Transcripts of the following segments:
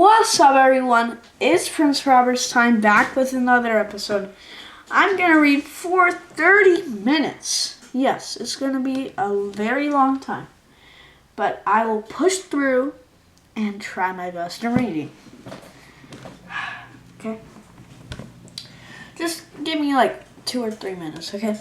What's up, everyone? It's Prince Robert's time back with another episode. I'm gonna read for 30 minutes. Yes, it's gonna be a very long time, but I will push through and try my best in reading. Okay? Just give me like 2 or 3 minutes, okay?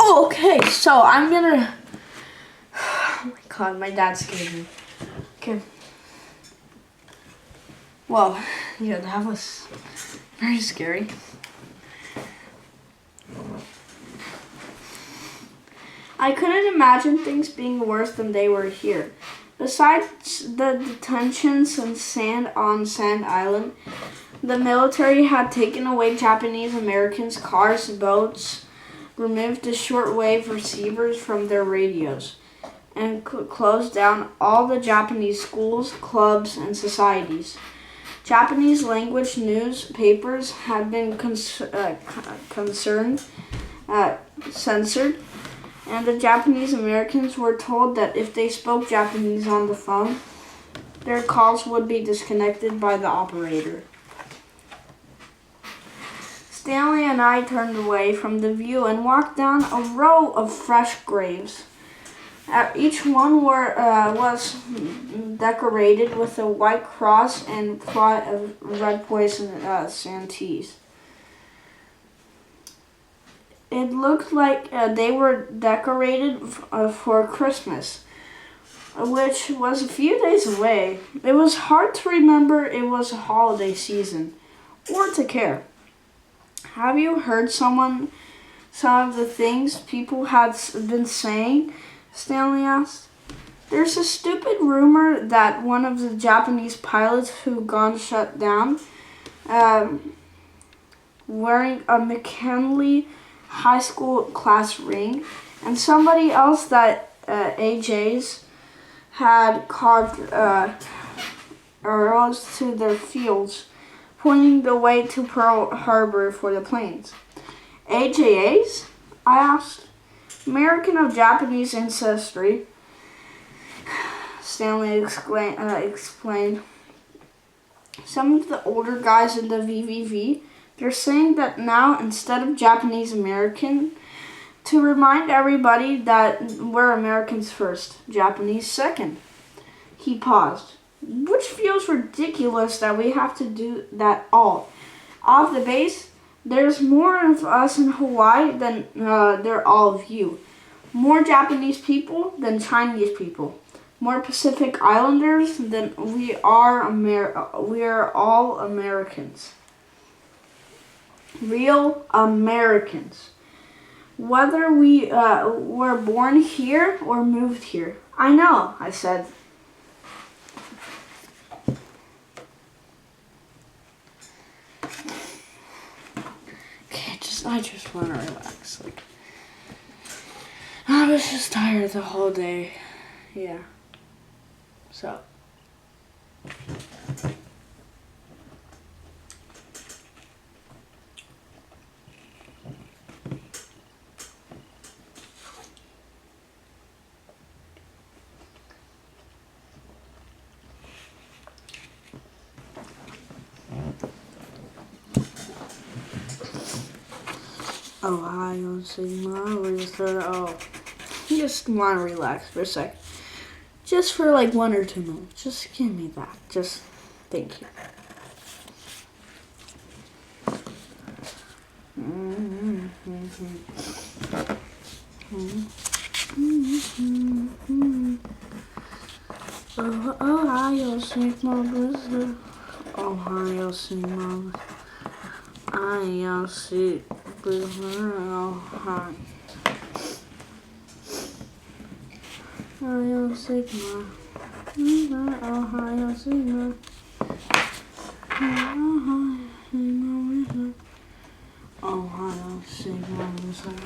Okay, so I'm gonna. Oh my god, my dad scared me. Okay. Well, yeah, that was very scary. I couldn't imagine things being worse than they were here. Besides the detentions and sand on Sand Island, the military had taken away Japanese Americans' cars, boats, removed the shortwave receivers from their radios, and closed down all the Japanese schools, clubs, and societies. Japanese language newspapers had been censored, and the Japanese Americans were told that if they spoke Japanese on the phone, their calls would be disconnected by the operator. Stanley and I turned away from the view and walked down a row of fresh graves. Each one was decorated with a white cross and plot of red poison shanties. It looked like they were decorated for Christmas, which was a few days away. It was hard to remember it was a holiday season, or to care. Have you heard some of the things people had been saying? Stanley asked. There's a stupid rumor that one of the Japanese pilots who gone shut down, wearing a McKinley high school class ring, and somebody else that AJs had carved arrows to their fields, pointing the way to Pearl Harbor for the planes. AJAs? I asked. American of Japanese ancestry, Stanley explained. Some of the older guys in the VVV, they're saying that now instead of Japanese American, to remind everybody that we're Americans first, Japanese second. He paused, which feels ridiculous that we have to do that all. Off the base, there's more of us in Hawaii than there all of you. More Japanese people than Chinese people. More Pacific Islanders than we are we are all Americans. Real Americans. Whether we were born here or moved here. I know, I said. I just want to relax. I was just tired the whole day. Yeah. So. Ohio Sigma Research. Oh, you just want to relax for a sec. Just for like 1 or 2 minutes. Just give me that. Just thank you. Ohio, Sigma Blizzard. Ohio, Sigma. Ohio, Sigma Blizzard. Ohio, Sigma. Ohio, Sigma. Ohio, Sigma Blizzard.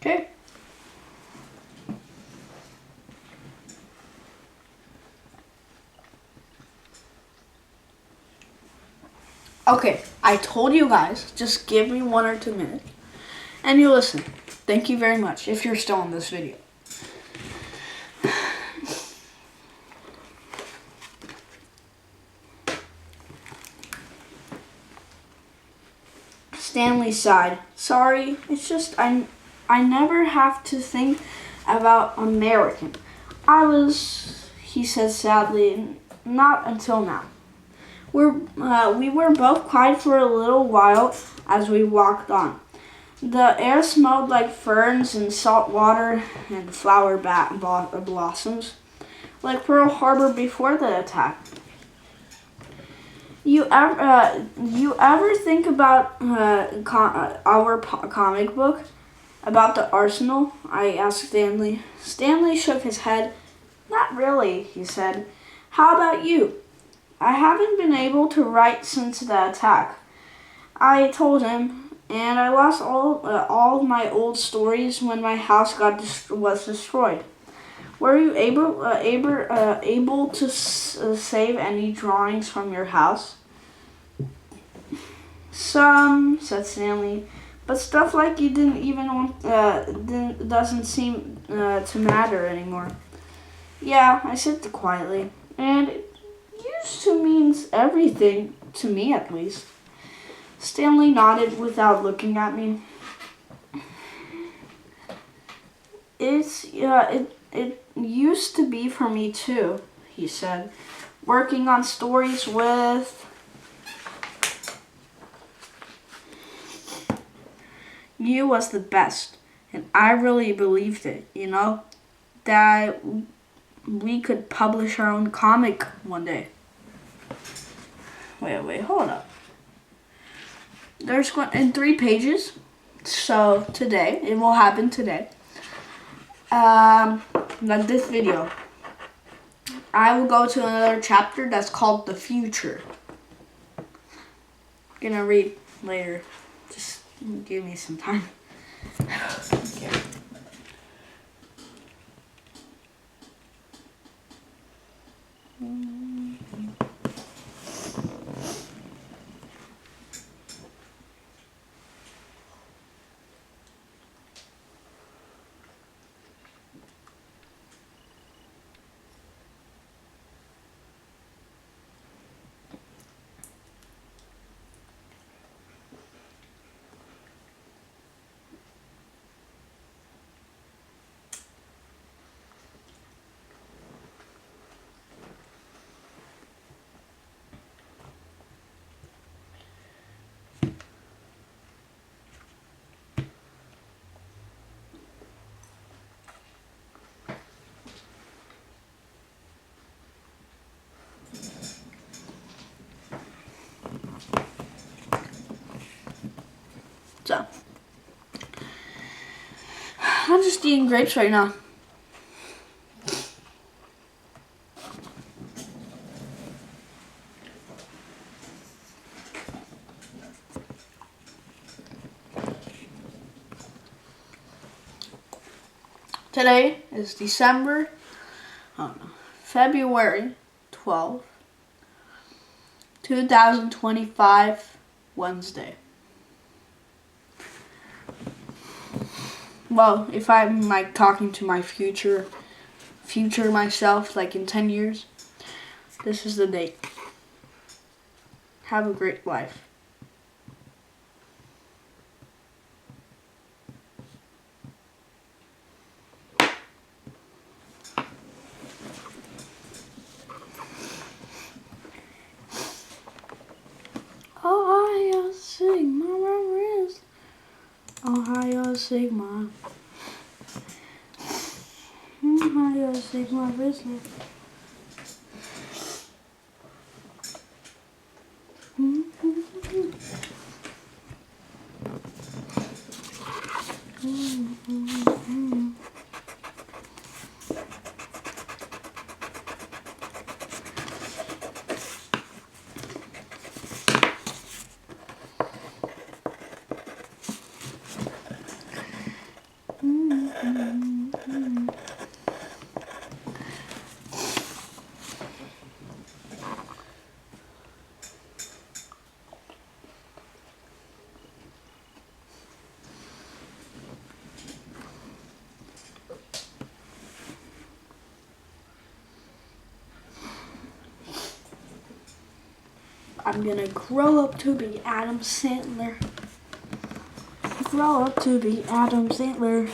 Okay. Okay, I told you guys, just give me 1 or 2 minutes, and you listen. Thank you very much, if you're still in this video. Stanley sighed. Sorry, it's just I never have to think about American. He said sadly, not until now. We were both quiet for a little while as we walked on. The air smelled like ferns and salt water and flower blossoms, like Pearl Harbor before the attack. You ever think about our comic book about the arsenal? I asked Stanley. Stanley shook his head. Not really, he said. How about you? I haven't been able to write since the attack, I told him, and I lost all of my old stories when my house was destroyed. Were you able to save any drawings from your house? Some, said Stanley, but stuff like you didn't even want doesn't seem to matter anymore. Yeah, I said quietly, and it used to mean everything to me, at least. Stanley nodded without looking at me. It used to be for me too, he said. Working on stories with you was the best, and I really believed it, that we could publish our own comic one day. Wait, hold up. There's in 3 pages, so today, it will happen today. Like this video, I will go to another chapter that's called The Future. I'm gonna read later. Just give me some time. Okay. So, I'm just eating grapes right now. Today is February 12th, 2025, Wednesday. Well, if I'm like talking to my future myself, like in 10 years, this is the date. Have a great life. Sigma. Ohio Sigma Rizzler. I'm gonna grow up to be Adam Sandler. Grow up to be Adam Sandler.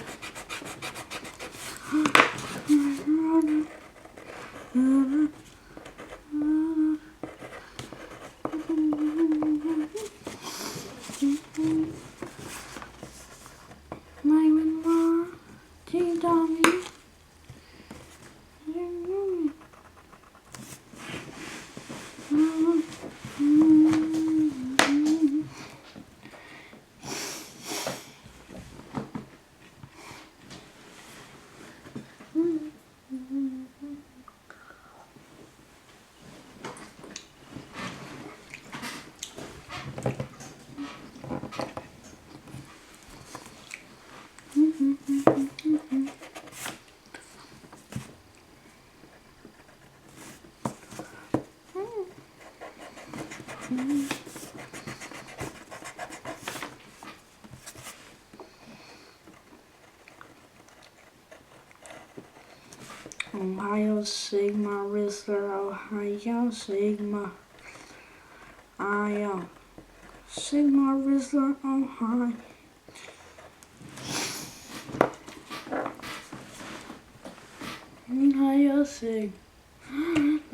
Ohio Sigma Rizzler, Ohio Sigma. Ohio Sigma Rizzler, Ohio. Ohio Sigma.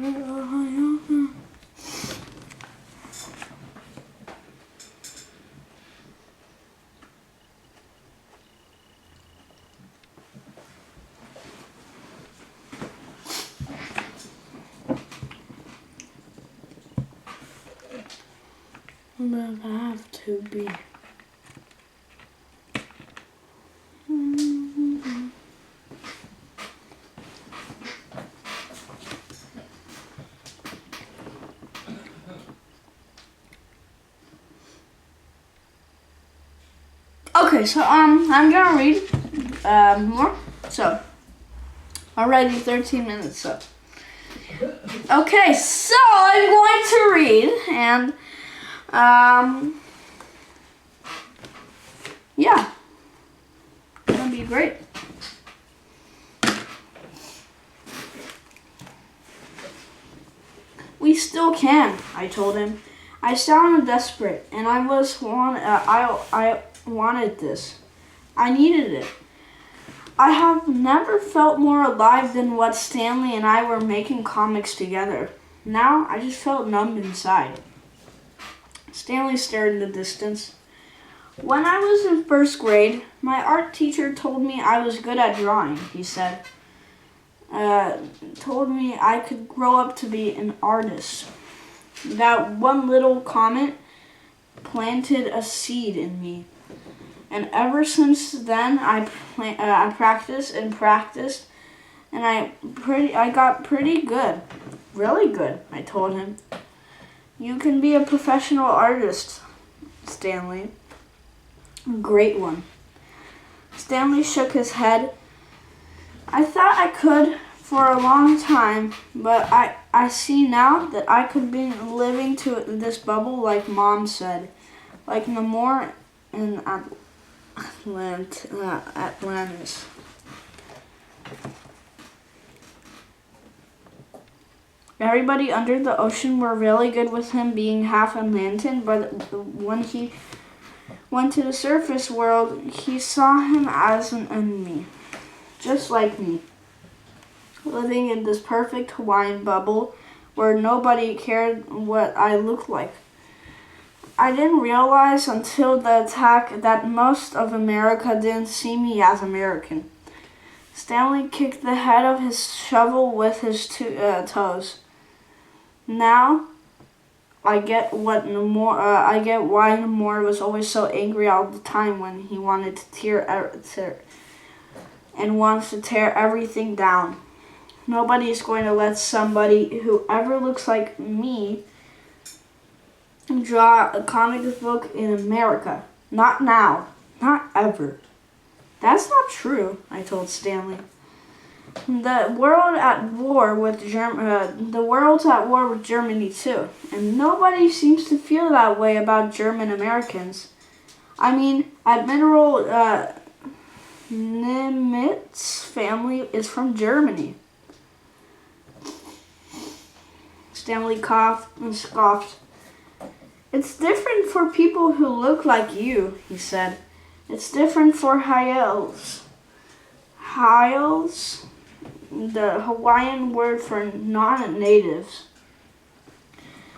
Ohio. But I have to be. Okay, so I'm gonna read more. So already 13 minutes up. Okay, so I'm going to read and yeah, it's gonna be great. We still can, I told him. I sounded desperate, and I wanted this. I needed it. I have never felt more alive than what Stanley and I were making comics together. Now I just felt numb inside. Stanley stared in the distance. When I was in first grade, my art teacher told me I was good at drawing, he said. Told me I could grow up to be an artist. That one little comment planted a seed in me. And ever since then, I practiced and practiced, and I got pretty good. Really good, I told him. You can be a professional artist, Stanley. Great one. Stanley shook his head. I thought I could for a long time, but I see now that I could be living to this bubble like Mom said, like Namor in Atlantis. Everybody under the ocean were really good with him being half Atlantean, but when he went to the surface world, he saw him as an enemy, just like me, living in this perfect Hawaiian bubble where nobody cared what I looked like. I didn't realize until the attack that most of America didn't see me as American. Stanley kicked the head of his shovel with his toes. Now, I get why Namor was always so angry all the time when he wanted to wants to tear everything down. Nobody is going to let somebody who ever looks like me draw a comic book in America. Not now. Not ever. That's not true, I told Stanley. The world's at war with Germany too, and nobody seems to feel that way about German Americans. I mean, Admiral Nimitz family is from Germany. Stanley coughed and scoffed. It's different for people who look like you, he said. It's different for Hyles. Hyles, the Hawaiian word for non-natives.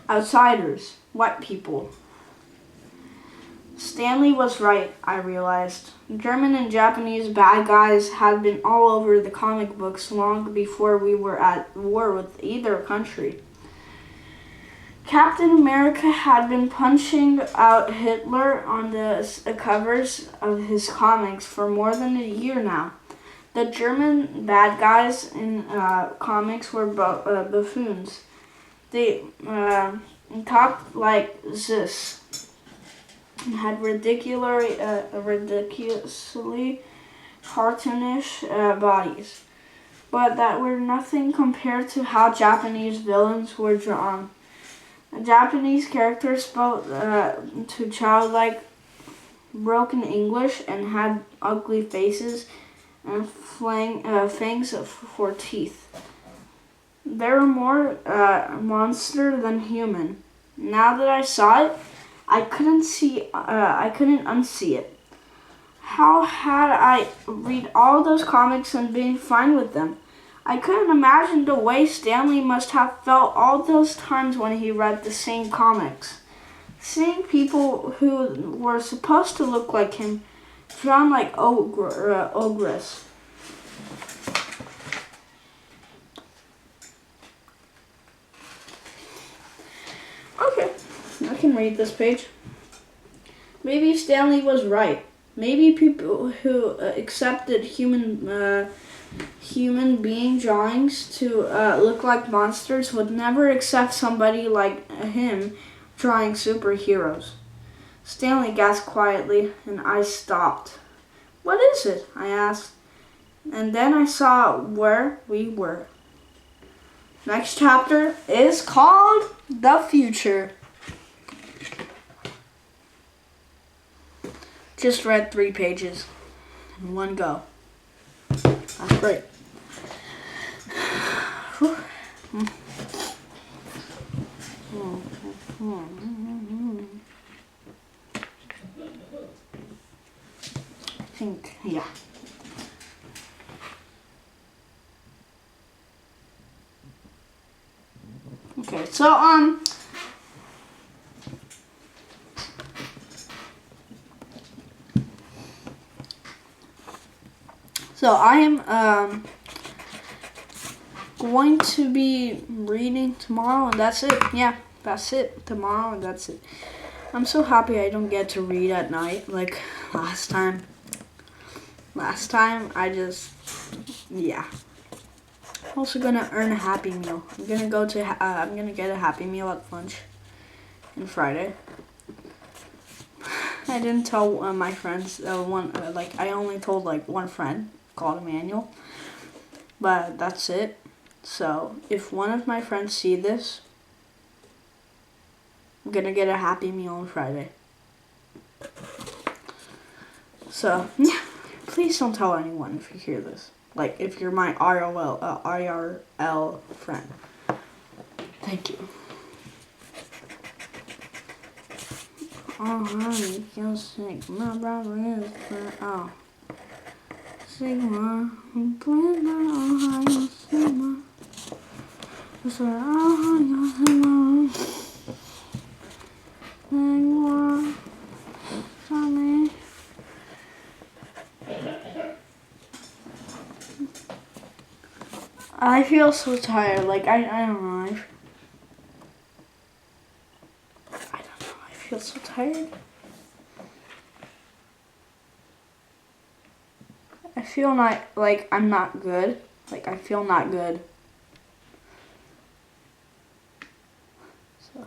Outsiders, white people. Stanley was right, I realized. German and Japanese bad guys had been all over the comic books long before we were at war with either country. Captain America had been punching out Hitler on the covers of his comics for more than a year now. The German bad guys in comics were buffoons. They talked like this and had ridiculously cartoonish bodies, but that were nothing compared to how Japanese villains were drawn. Japanese characters spoke to childlike broken English and had ugly faces and fangs for teeth. They were more monster than human. Now that I saw it, I couldn't unsee it. How had I read all those comics and been fine with them? I couldn't imagine the way Stanley must have felt all those times when he read the same comics. Seeing people who were supposed to look like him drawn like ogres. Okay, I can read this page. Maybe Stanley was right. Maybe people who accepted human being drawings to look like monsters would never accept somebody like him drawing superheroes. Stanley gasped quietly, and I stopped. What is it? I asked. And then I saw where we were. Next chapter is called The Future. Just read 3 pages in one go. That's great. I think, yeah. Okay, so I am going to be reading tomorrow, and that's it. Yeah, that's it. Tomorrow, and that's it. I'm so happy I don't get to read at night like last time. Last time, yeah. I'm also gonna earn a Happy Meal. I'm gonna get a Happy Meal at lunch on Friday. I didn't tell my friends. I only told like one friend called Emmanuel, but that's it. So if one of my friends see this, I'm gonna get a Happy Meal on Friday. So yeah, please don't tell anyone if you hear this. Like if you're my IRL friend. Thank you. Alright, you'll sing. My brother is for Sigma, Ohio, Sigma. It's for Ohio, Sigma. nothing more for me. I feel so tired. Like I don't know. I don't know. I feel so tired. I feel not like I'm not good. Like I feel not good. So.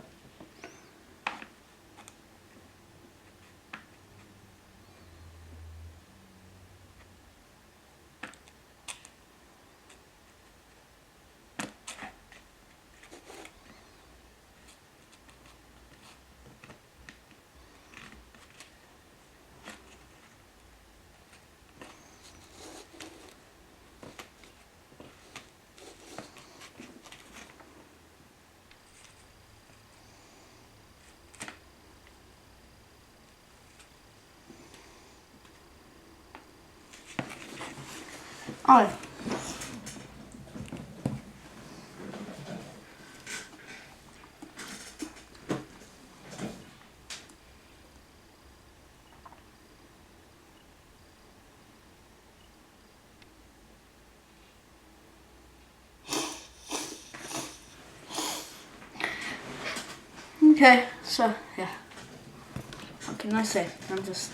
Oh. Okay, so yeah. What can I say? I'm just.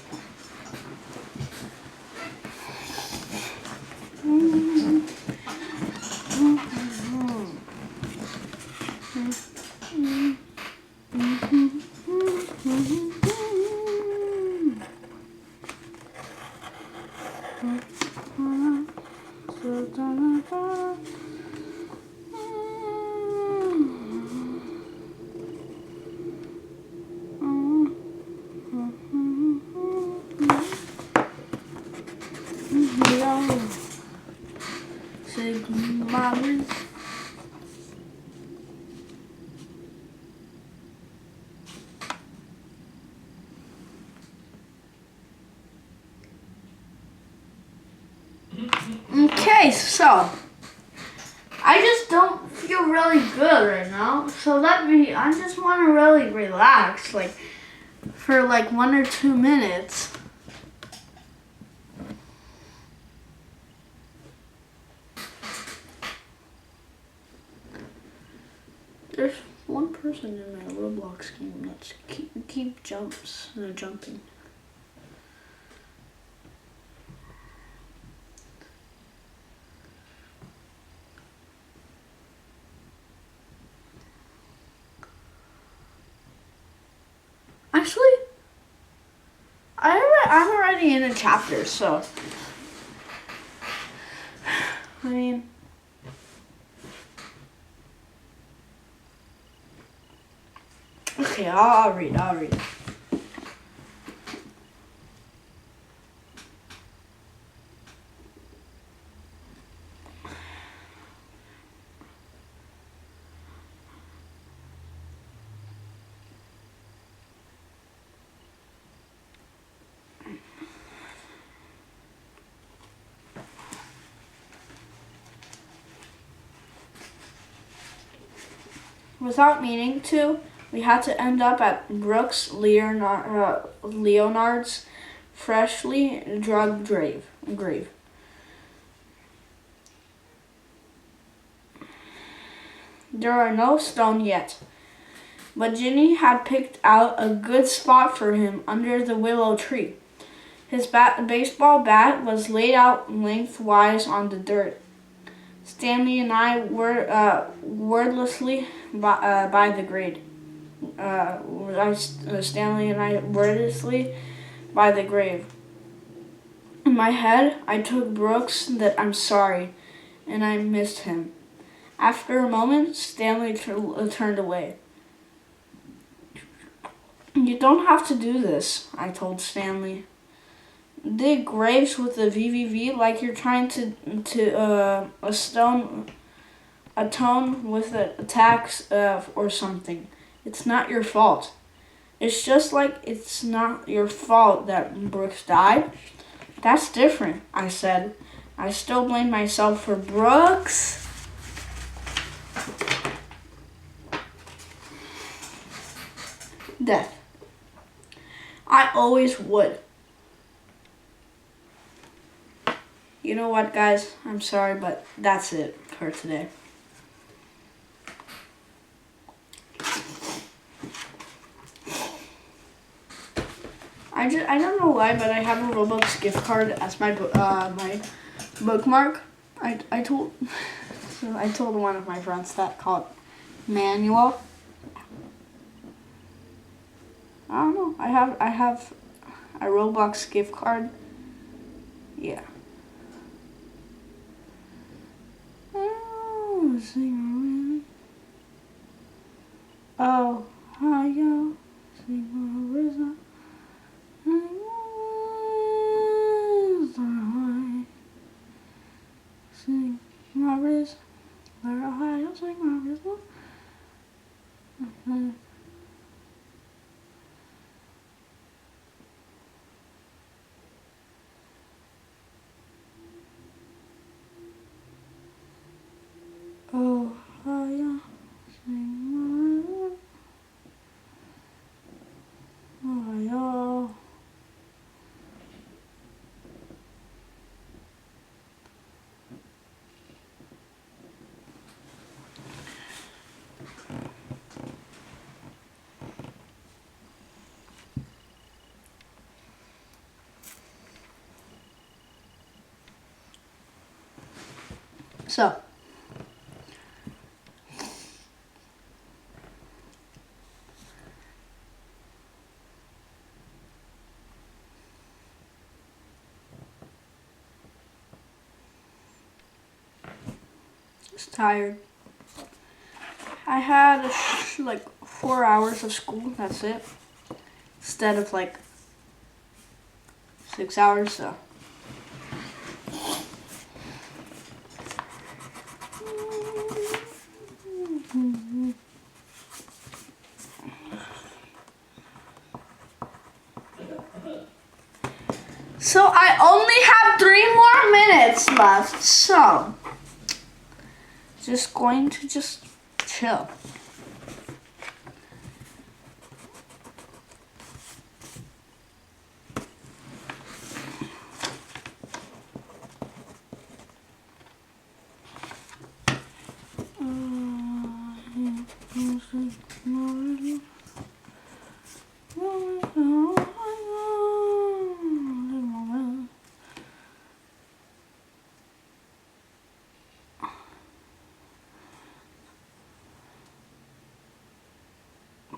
Say goodbye. Okay, so I just don't feel really good right now. So I just want to really relax, like for like 1 or 2 minutes. There's one person in my Roblox game that's keep jumping. Actually, I'm already in a chapter, so I mean. Okay, I'll read. Without meaning to, we had to end up at Brooks Leonard's freshly dug grave. There are no stone yet, but Ginny had picked out a good spot for him under the willow tree. His baseball bat was laid out lengthwise on the dirt. Stanley and I were wordlessly by the grave. Stanley and I wordlessly by the grave. In my head, I told Brooks that I'm sorry, and I missed him. After a moment, Stanley turned away. You don't have to do this, I told Stanley. Dig graves with the VVV like you're trying to atone with a tax or something. It's not your fault. It's just like it's not your fault that Brooks died. That's different, I said. I still blame myself for Brooks' death. I always would. You know what, guys? I'm sorry, but that's it for today. I don't know why, but I have a Roblox gift card as my my bookmark. I told one of my friends that called Manuel. I don't know. I have a Roblox gift card. Yeah. Oh, sing oh, hi yo, sing Marissa. Sing Marissa, where Ohio, sing Marissa. Oh, Ohio, sing Marissa. Ohio. So, just tired. I had like 4 hours of school. That's it. Instead of like 6 hours. So. So I only have 3 more minutes left, so just going to just chill.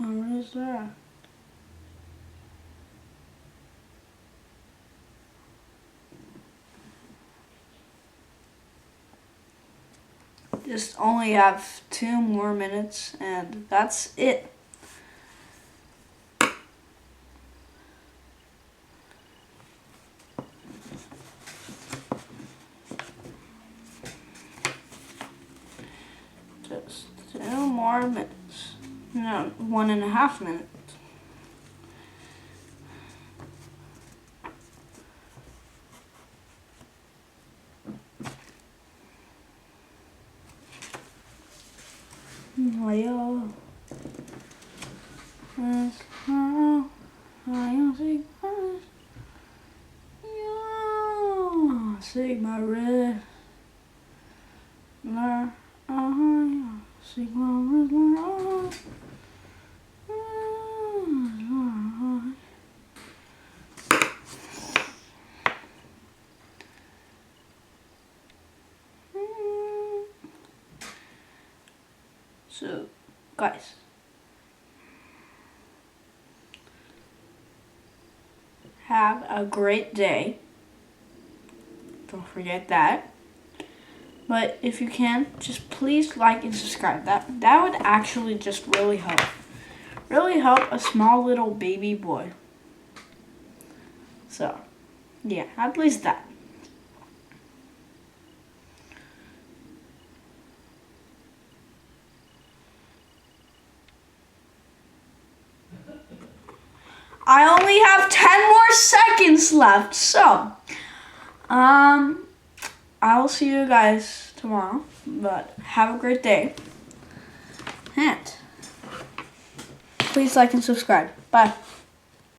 What is that? Just only have 2 more minutes and that's it. Just 2 more minutes. No, 1.5 minutes. Yo, Sigma red, Sigma red, So, guys, have a great day. Don't forget that. But if you can, just please like and subscribe. That would actually just really help. Really help a small little baby boy. So, yeah, at least that. I only have 10 more seconds left, so I'll see you guys tomorrow, but have a great day. And please like and subscribe. Bye.